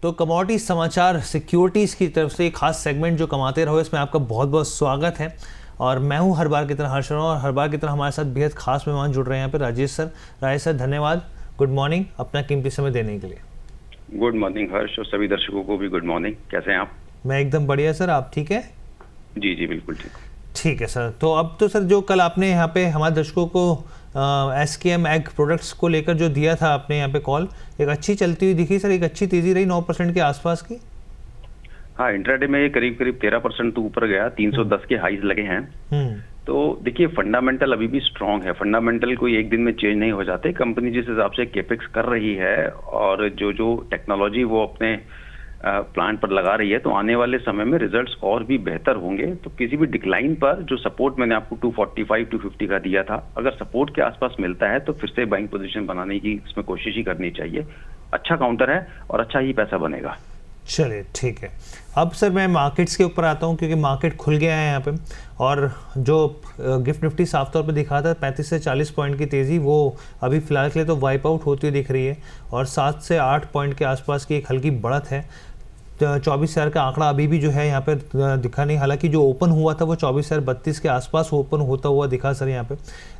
तो कमोडिटी समाचार सिक्योरिटीज़ की तरफ से एक खास सेगमेंट जो कमाते रहो, इसमें आपका बहुत बहुत स्वागत है। और मैं हूं हर बार की तरह हर्ष शर्मा, और हर बार की तरह हमारे साथ बेहद खास मेहमान जुड़ रहे हैं यहाँ पे राजेश सर। राजेश सर धन्यवाद, गुड मॉर्निंग अपना कीमती समय देने के लिए। गुड मॉर्निंग हर्ष, और सभी दर्शकों को भी गुड मॉर्निंग। कैसे हैं आप? मैं एकदम बढ़िया सर, आप ठीक है? जी जी बिल्कुल ठीक। ठीक है सर। तो अब तो सर जो कल आपने यहाँ पे हमारे दर्शकों को SKM एग प्रोडक्ट्स को लेकर जो दिया था आपने यहाँ पे कॉल, एक अच्छी चलती हुई दिखी सर, एक अच्छी तेजी रही 9% के आसपास की। हाँ, इंट्राडे में ये करीब 13% तो ऊपर गया, 310 के हाईज लगे हैं। तो देखिए फंडामेंटल अभी भी स्ट्रांग है। फंडामेंटल कोई एक दिन में चेंज नहीं हो जाते। कंपनी जिस हिसाब से केपेक्स कर रही है और जो टेक्नोलॉजी वो अपने प्लांट पर लगा रही है, तो आने वाले समय में रिजल्ट्स और भी बेहतर होंगे। तो किसी भी डिक्लाइन पर जो सपोर्ट मैंने आपको 245 250 का दिया था, अगर सपोर्ट के आसपास मिलता है तो फिर से बाइंग पोजीशन बनाने की इसमें कोशिश ही करनी चाहिए। अच्छा काउंटर है और अच्छा ही पैसा बनेगा। चलिए ठीक है। अब सर मैं मार्केट्स के ऊपर आता हूँ, क्योंकि मार्केट खुल गया है यहाँ पे, और जो गिफ्ट निफ्टी साफ तौर पे दिखा था 35 से 40 पॉइंट की तेज़ी, वो अभी फिलहाल के लिए तो वाइप आउट होती हुई दिख रही है, और 7 से 8 पॉइंट के आसपास की एक हल्की बढ़त है। 24,000 का आंकड़ा अभी भी जो है यहाँ पे दिखा नहीं, हालांकि जो ओपन हुआ था वो 24,032 के आसपास ओपन होता हुआ दिखा सर यहाँ पे।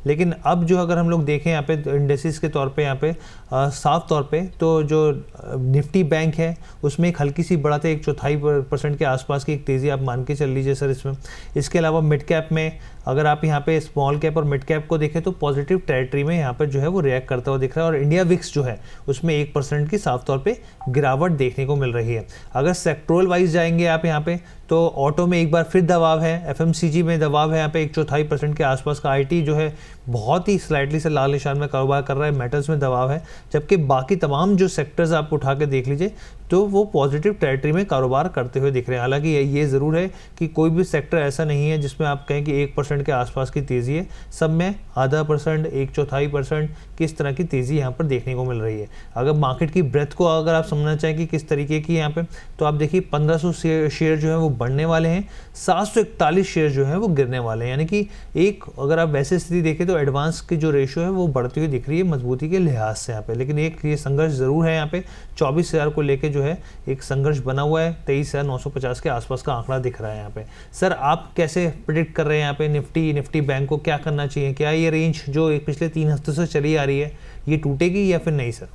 लेकिन अब जो अगर हम लोग देखें यहाँ पे इंडेसिस के तौर पे यहाँ पे साफ तौर पे, तो जो निफ्टी बैंक है उसमें एक हल्की सी बढ़त है, 1/4% के आसपास की एक तेज़ी आप मान के चल लीजिए सर इसमें। इसके अलावा मिड कैप में अगर आप यहाँ पे स्मॉल कैप और मिड कैप को देखें तो पॉजिटिव टेरिटरी में यहाँ पर जो है वो रिएक्ट करता हुआ दिख रहा है, और इंडिया विक्स जो है उसमें 1% की साफ तौर पे गिरावट देखने को मिल रही है। अगर सेक्टोरल वाइज जाएंगे आप यहाँ पे, तो ऑटो में एक बार फिर दबाव है, FMCG में दबाव है यहाँ पे 1/4% के आसपास का, IT जो है बहुत ही स्लाइटली से लाल निशान में कारोबार कर रहा है, मेटल्स में दबाव है, जबकि बाकी तमाम जो सेक्टर्स आप उठा के देख लीजिए तो वो पॉजिटिव टेरिटरी में कारोबार करते हुए दिख रहे हैं। हालांकि ये ज़रूर है कि कोई भी सेक्टर ऐसा नहीं है जिसमें आप कहें कि 1% के आसपास की तेज़ी है, सब में 0.5%, 1/4% किस तरह की तेज़ी यहाँ पर देखने को मिल रही है। अगर मार्केट की ब्रेथ को अगर आप समझना चाहें कि किस तरीके की यहाँ पे, तो आप देखिए 1500 शेयर जो है वो बढ़ने वाले हैं, 741 शेयर जो है वो गिरने वाले हैं। यानी कि एक अगर आप वैसे स्थिति देखें तो एडवांस की जो रेशियो है वो बढ़ती हुई दिख रही है मजबूती के लिहाज से यहाँ पे। लेकिन एक ये संघर्ष ज़रूर है यहाँ पे, 24,000 को लेके जो है एक संघर्ष बना हुआ है, 23,950 के आसपास का आंकड़ा दिख रहा है यहाँ पे। सर आप कैसे प्रेडिक्ट कर रहे हैं यहाँ पे निफ्टी बैंक को क्या करना चाहिए? क्या ये रेंज जो पिछले 3 हफ्तों से चली आ रही है ये टूटेगी या फिर नहीं सर?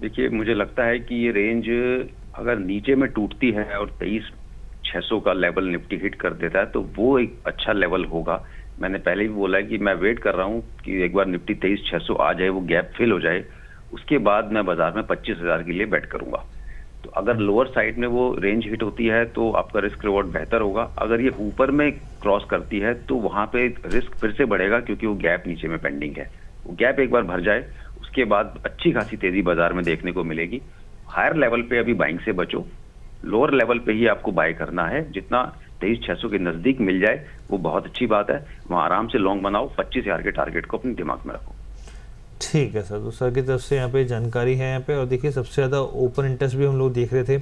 देखिए मुझे लगता है कि ये रेंज अगर नीचे में टूटती है और 23,600 का लेवल निफ्टी हिट कर देता है तो वो एक अच्छा लेवल होगा। मैंने पहले भी बोला है कि मैं वेट कर रहा हूँ कि एक बार निफ्टी 23,600 आ जाए, वो गैप फिल हो जाए, उसके बाद मैं बाजार में 25,000 के लिए बेट करूंगा। तो अगर लोअर साइड में वो रेंज हिट होती है तो आपका रिस्क रिवॉर्ड बेहतर होगा। अगर ये ऊपर में क्रॉस करती है तो वहां पे रिस्क फिर से बढ़ेगा, क्योंकि वो गैप नीचे में पेंडिंग है। वो गैप एक बार भर जाए उसके बाद अच्छी खासी तेजी बाजार में देखने को मिलेगी। हायर लेवल पे अभी बाइंग से बचो, लोअर लेवल पे ही आपको बाय करना है। जितना 23,600 के नजदीक मिल जाए वो बहुत अच्छी बात है, वहां आराम से लॉन्ग बनाओ। 25,000 के टारगेट को अपने दिमाग में रखो। ठीक है सर, तो सर की तरफ से यहाँ पे जानकारी है यहाँ पे। और देखिए सबसे ज़्यादा ओपन इंटरेस्ट भी हम लोग देख रहे थे,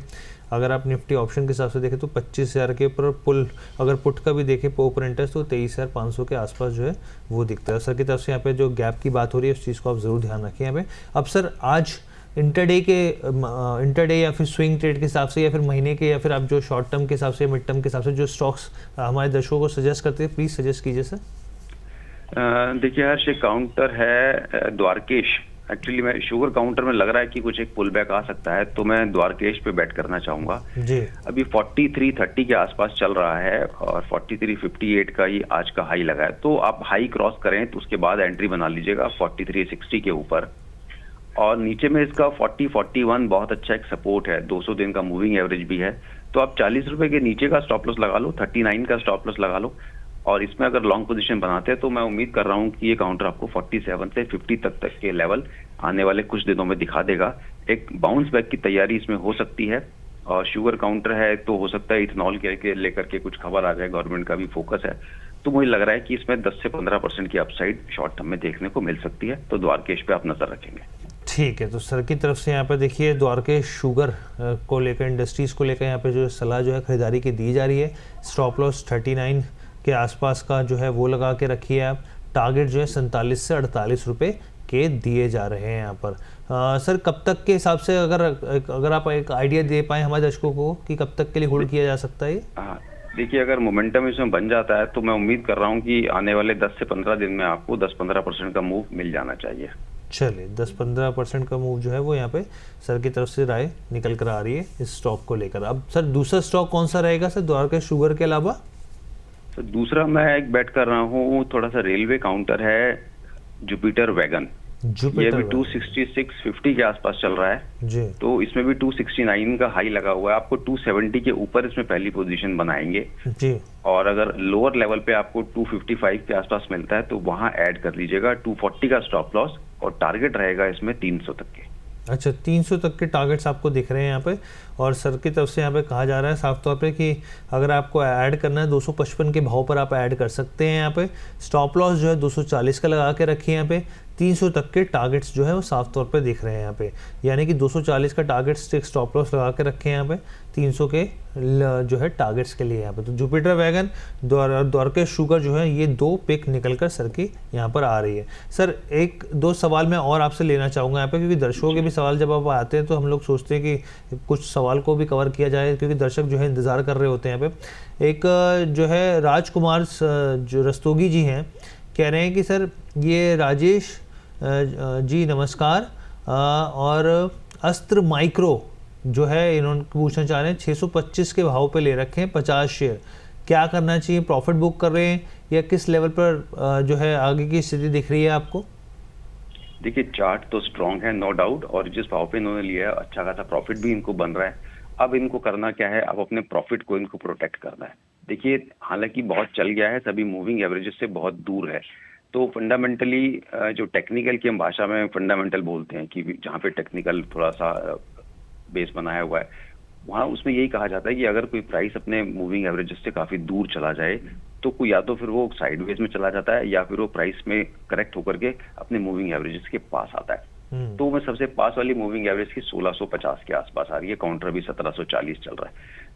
अगर आप निफ्टी ऑप्शन के हिसाब से देखें तो 25,000 के ऊपर पुल, अगर पुट का भी देखें ओपन इंटरेस्ट तो 23,500 के आसपास जो है वो दिखता है। सर की तरफ से यहाँ पे जो गैप की बात हो रही है उस चीज़ को आप ज़रूर ध्यान रखें यहाँ पे। अब सर आज इंटरडे या फिर स्विंग ट्रेड के हिसाब से, या फिर महीने के, या फिर आप जो शॉर्ट टर्म के हिसाब से, मिड टर्म के हिसाब से जो स्टॉक्स हमारे दर्शकों को सजेस्ट करते हैं, प्लीज़ सजेस्ट कीजिए सर। देखिए हर्ष, काउंटर है द्वारकेश। एक्चुअली मैं शुगर काउंटर में लग रहा है कि कुछ एक पुल बैक आ सकता है, तो मैं द्वारकेश पे बैट करना चाहूंगा जी। अभी 4330 के आसपास चल रहा है और 4358 का ही आज का हाई लगा है। तो आप हाई क्रॉस करें तो उसके बाद एंट्री बना लीजिएगा 4360 के ऊपर, और नीचे में इसका 4041 बहुत अच्छा एक सपोर्ट है, 200 दिन का मूविंग एवरेज भी है। तो आप 40 रुपए के नीचे का स्टॉप लॉस लगा लो, 39 का स्टॉप लॉस लगा लो, और इसमें अगर लॉन्ग पोजीशन बनाते हैं तो मैं उम्मीद कर रहा हूं कि ये काउंटर आपको 47 से 50 तक के लेवल आने वाले कुछ दिनों में दिखा देगा। एक बाउंस बैक की तैयारी इसमें हो सकती है। और शुगर काउंटर है तो हो सकता है इथेनॉल के लेकर के कुछ खबर आ जाए, गवर्नमेंट का भी फोकस है। तो मुझे लग रहा है कि इसमें 10 से 15% की अपसाइड शॉर्ट टर्म में देखने को मिल सकती है। तो द्वारकेश पे आप नजर रखेंगे। ठीक है, तो सर की तरफ से यहाँ पे देखिए द्वारकेश शुगर को लेकर, इंडस्ट्रीज को लेकर यहाँ पे जो सलाह जो है खरीदारी की दी जा रही है। स्टॉप लॉस 39 के आसपास का जो है वो लगा के रखिए आप। टारगेट जो है 47 से 48 रुपये के दिए जा रहे हैं यहाँ पर। सर कब तक के हिसाब से अगर आप एक आइडिया दे पाए हमारे दर्शकों को कि कब तक के लिए होल्ड किया जा सकता है? हाँ, देखिए अगर मोमेंटम इसमें बन जाता है तो मैं उम्मीद कर रहा हूँ कि आने वाले 10 से 15 दिन में आपको 10-15% का मूव मिल जाना चाहिए। चलिए 10-15% का मूव जो है वो यहाँ पे सर की तरफ से राय निकल कर आ रही है इस स्टॉक को लेकर। अब सर दूसरा स्टॉक कौन सा रहेगा सर द्वारका शुगर के अलावा? तो दूसरा मैं एक बैट कर रहा हूँ, थोड़ा सा रेलवे काउंटर है, जुपिटर वैगन। ये भी 266.50 के आसपास चल रहा है जी। तो इसमें भी 269 का हाई लगा हुआ है, आपको 270 के ऊपर इसमें पहली पोजीशन बनाएंगे जी। और अगर लोअर लेवल पे आपको 255 के आसपास मिलता है तो वहां ऐड कर लीजिएगा। 240 का स्टॉप लॉस और टारगेट रहेगा इसमें 300 तक के। अच्छा 300 तक के टारगेट्स आपको दिख रहे हैं यहाँ पे, और सर की तरफ से यहाँ पे कहा जा रहा है साफ तौर पे कि अगर आपको ऐड करना है 255 के भाव पर आप ऐड कर सकते हैं। यहाँ पे स्टॉप लॉस जो है 240 का लगा के रखिए। यहाँ पे 300 तक के टारगेट्स जो है वो साफ तौर पे दिख रहे हैं यहाँ पे, यानी कि 240 का टारगेट स्टॉप लॉस लगा के रखे हैं यहाँ पे 300 के जो है टारगेट्स के लिए यहाँ पे। तो जुपिटर वैगन द्वारका शुगर जो है ये दो पिक निकल कर सर की यहाँ पर आ रही है। सर एक दो सवाल मैं और आपसे लेना चाहूँगा यहाँ पे, क्योंकि दर्शकों के भी सवाल जब आप आते हैं तो हम लोग सोचते हैं कि कुछ सवाल को भी कवर किया जाए, क्योंकि दर्शक जो है इंतज़ार कर रहे होते हैं यहाँ पे। एक जो है राजकुमार जो रस्तोगी जी हैं कह रहे हैं कि सर ये राजेश जी नमस्कार, और अस्त्र माइक्रो जो है इन्होंने पूछना चाह रहे हैं 625 के भाव पे ले रखे हैं 50 शेयर, क्या करना चाहिए? प्रॉफिट बुक कर रहे हैं या किस लेवल पर जो है आगे की स्थिति दिख रही है आपको? देखिए चार्ट तो स्ट्रांग है नो डाउट, और जिस भाव पे इन्होंने लिया है अच्छा खासा प्रॉफिट भी इनको बन रहा है। अब इनको करना क्या है, अब अपने प्रॉफिट को इनको प्रोटेक्ट करना है। देखिए हालांकि बहुत चल गया है, सभी मूविंग एवरेजेस से बहुत दूर है, तो फंडामेंटली जो टेक्निकल की हम भाषा में फंडामेंटल बोलते हैं कि जहाँ पे टेक्निकल थोड़ा सा बेस बनाया हुआ है, वहाँ उसमें यही कहा जाता है कि अगर कोई प्राइस अपने मूविंग एवरेजेस से काफी दूर चला जाए तो कोई या तो फिर वो साइडवेज में चला जाता है या फिर वो प्राइस में करेक्ट होकर के अपने मूविंग एवरेजेस के पास आता है। तो मैं सबसे पास वाली मूविंग एवरेज की 1650 के आसपास आ रही है, काउंटर भी 1740 चल रहा है,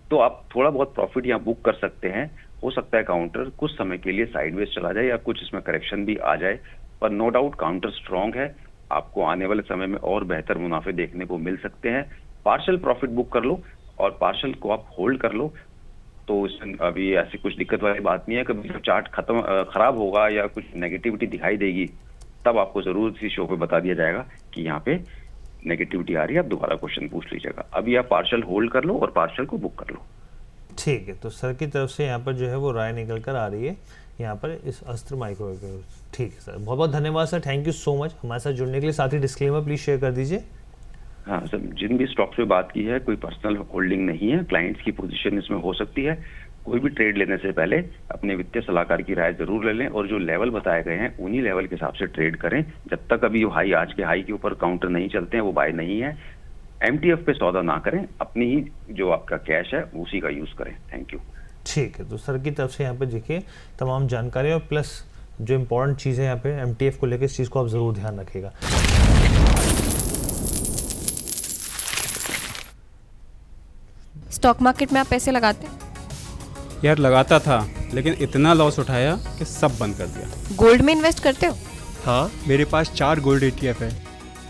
तो आप थोड़ा बहुत प्रॉफिट यहाँ बुक कर सकते हैं। हो सकता है काउंटर कुछ समय के लिए साइडवेज चला जाए या कुछ इसमें करेक्शन भी आ जाए, पर नो डाउट काउंटर स्ट्रांग है, आपको आने वाले समय में और बेहतर मुनाफे देखने को मिल सकते हैं। पार्शियल प्रॉफिट बुक कर लो और पार्शियल को आप होल्ड कर लो, तो इसमें अभी ऐसी कुछ दिक्कत वाली बात नहीं है। कभी जब चार्ट खराब होगा या कुछ नेगेटिविटी दिखाई देगी तब आपको जरूर इसी शो पे बता दिया जाएगा कि यहाँ पे नेगेटिविटी आ रही है, आप दोबारा क्वेश्चन पूछ लीजिएगा। अभी आप पार्शियल होल्ड कर लो और पार्शियल को बुक कर लो। ठीक है, तो सर की तरफ से यहाँ पर जो है वो राय निकल कर आ रही है यहाँ पर इस अस्त्र माइक्रो। ठीक है सर, बहुत बहुत धन्यवाद sir, thank you so much हमारे साथ जुड़ने के लिए। साथ ही डिस्क्लेमर प्लीज शेयर कर दीजिए। हाँ सर, जिन भी स्टॉक्स पे बात की है कोई पर्सनल होल्डिंग नहीं है, क्लाइंट्स की पोजीशन इसमें हो सकती है। कोई भी ट्रेड लेने से पहले अपने वित्तीय सलाहकार की राय जरूर ले लें और जो लेवल बताए गए हैं उन्हीं लेवल के हिसाब से ट्रेड करें। जब तक अभी वो हाई, आज के हाई के ऊपर काउंटर नहीं चलते हैं वो बाय नहीं है। MTF पे सौदा ना करें, अपनी ही जो आपका कैश है उसी का यूज करें। Thank you. ठीक है, तो सर की तरफ से यहाँ पे देखिए तमाम जानकारी और प्लस जो इम्पोर्टेंट चीज़ है यहाँ पे MTF को लेकर, इस चीज़ को आप ज़रूर ध्यान रखिएगा। स्टॉक मार्केट में आप पैसे लगाते हैं? यार लगाता था, लेकिन इतना लॉस उठाया कि सब बंद कर दिया। गोल्ड में इन्वेस्ट करते हो? हाँ, मेरे पास 4 गोल्ड ETF है।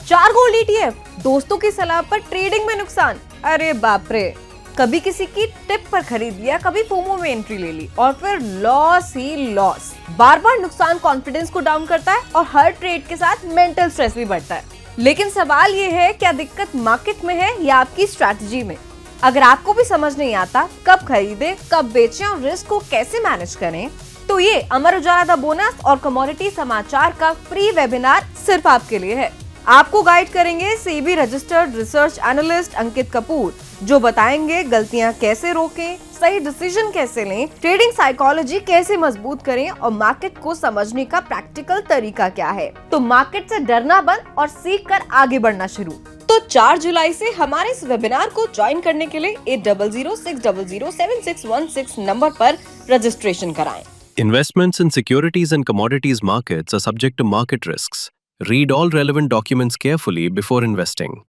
4 गोल्ड ETF? दोस्तों की सलाह पर ट्रेडिंग में नुकसान? अरे बाप रे, कभी किसी की टिप पर खरीद लिया, कभी फोमो में एंट्री ले ली और फिर लॉस ही लॉस। बार बार नुकसान कॉन्फिडेंस को डाउन करता है और हर ट्रेड के साथ मेंटल स्ट्रेस भी बढ़ता है। लेकिन सवाल ये है, क्या दिक्कत मार्केट में है या आपकी स्ट्रैटेजी में? अगर आपको भी समझ नहीं आता कब खरीदे कब बेचें और रिस्क को कैसे मैनेज करें, तो ये अमर उजाला द बोनस और कमोडिटी समाचार का फ्री वेबिनार सिर्फ आपके लिए है। आपको गाइड करेंगे सेबी रजिस्टर्ड रिसर्च एनालिस्ट अंकित कपूर, जो बताएंगे गलतियां कैसे रोकें, सही डिसीजन कैसे लें, ट्रेडिंग साइकोलॉजी कैसे मजबूत करें और मार्केट को समझने का प्रैक्टिकल तरीका क्या है। तो मार्केट से डरना बंद और सीख कर आगे बढ़ना शुरू। तो 4 जुलाई से हमारे इस वेबिनार को ज्वाइन करने के लिए 8006007616 नंबर पर रजिस्ट्रेशन कराएं। Investments in securities and commodities markets are subject to market risks. Read all relevant documents carefully before investing.